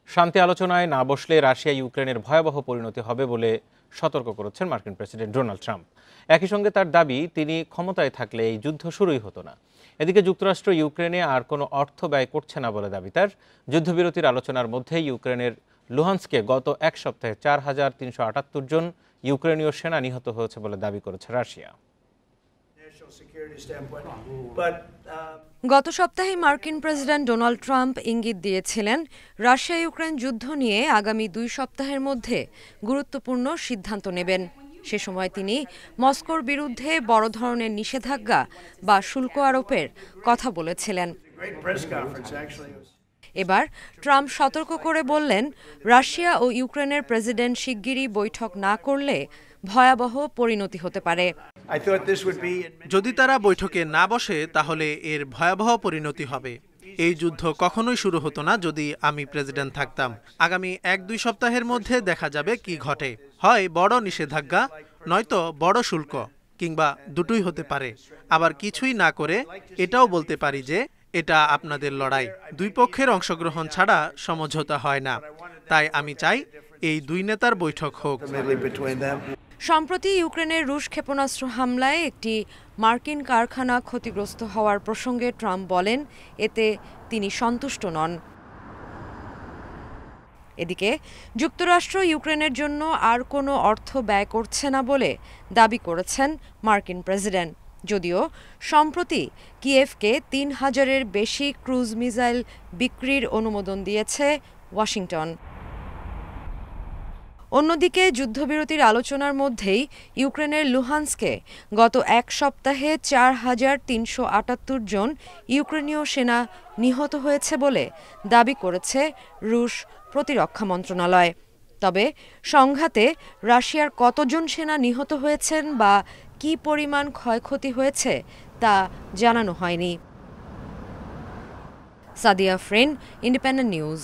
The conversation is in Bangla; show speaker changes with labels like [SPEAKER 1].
[SPEAKER 1] শান্তি আলোচনায় না বসলে রাশিয়া ইউক্রেনের ভয়াবহ পরিণতি হবে বলে সতর্ক করেছেন মার্কিন প্রেসিডেন্ট ডোনাল্ড ট্রাম্প। একই সঙ্গে তার দাবি, তিনি ক্ষমতায় থাকলে এই যুদ্ধ শুরুই হতো না। এদিকে যুক্তরাষ্ট্র ইউক্রেনে আর কোনো অর্থ ব্যয় করছে না বলে দাবি তার। যুদ্ধবিরতির আলোচনার মধ্যেই ইউক্রেনের লুহান্সকে গত এক সপ্তাহে 4,378 জন ইউক্রেনীয় সেনা নিহত হয়েছে বলে দাবি করেছে রাশিয়া।
[SPEAKER 2] গত সপ্তাহে মার্কিন প্রেসিডেন্ট ডোনাল্ড ট্রাম্প ইঙ্গিত দিয়েছিলেন, রাশিয়া ইউক্রেন যুদ্ধ নিয়ে আগামী 2 সপ্তাহের মধ্যে গুরুত্বপূর্ণ সিদ্ধান্ত নেবেন। সে সময় তিনি মস্কোর বিরুদ্ধে বড় ধরনের নিষেধাজ্ঞা বা শুল্ক আরোপের কথা বলেছিলেন। এবার ট্রাম্প সতর্ক করে বললেন, রাশিয়া ও ইউক্রেনের প্রেসিডেন্ট শিগগিরই বৈঠক না করলে ভয়াবহ পরিণতি হতে পারে।
[SPEAKER 3] যদি তারা বৈঠকে না বসে তাহলে এর ভয়াবহ পরিণতি হবে। এই যুদ্ধ কখনোই শুরু হতো না যদি আমি প্রেসিডেন্ট থাকতাম। আগামী 1-2 সপ্তাহের মধ্যে দেখা যাবে কি ঘটে। হয় বড় নিষেধাজ্ঞা, নয়তো বড় শুল্ক, কিংবা দুটোই হতে পারে। আবার কিছুই না করে এটাও বলতে পারি যে এটা আপনাদের লড়াই। দুই পক্ষের অংশগ্রহণ ছাড়া সমঝোতা হয় না। তাই আমি চাই এই দুই নেতার বৈঠক হোক।
[SPEAKER 2] সম্প্রতি ইউক্রেনের রুশ ক্ষেপণাস্ত্র হামলায় একটি মার্কিন কারখানা ক্ষতিগ্রস্ত হওয়ার প্রসঙ্গে ট্রাম্প বলেন, এতে তিনি সন্তুষ্ট নন। এদিকে যুক্তরাষ্ট্র ইউক্রেনের জন্য আর কোনো অর্থ ব্যয় করছে না বলে দাবি করেছেন মার্কিন প্রেসিডেন্ট। যদিও সম্প্রতি কিয়েভকে 3,000-এর বেশি ক্রুজ মিসাইল বিক্রির অনুমোদন দিয়েছে ওয়াশিংটন। অন্যদিকে যুদ্ধবিরতির আলোচনার মধ্যেই ইউক্রেনের লুহান্সকে গত এক সপ্তাহে 4,378 জন ইউক্রেনীয় সেনা নিহত হয়েছে বলে দাবি করেছে রুশ প্রতিরক্ষা মন্ত্রণালয়। তবে সংঘাতে রাশিয়ার কতজন সেনা নিহত হয়েছেন বা কী পরিমাণ ক্ষয়ক্ষতি হয়েছে তা জানানো হয়নি। Sadia Afrin, independent news.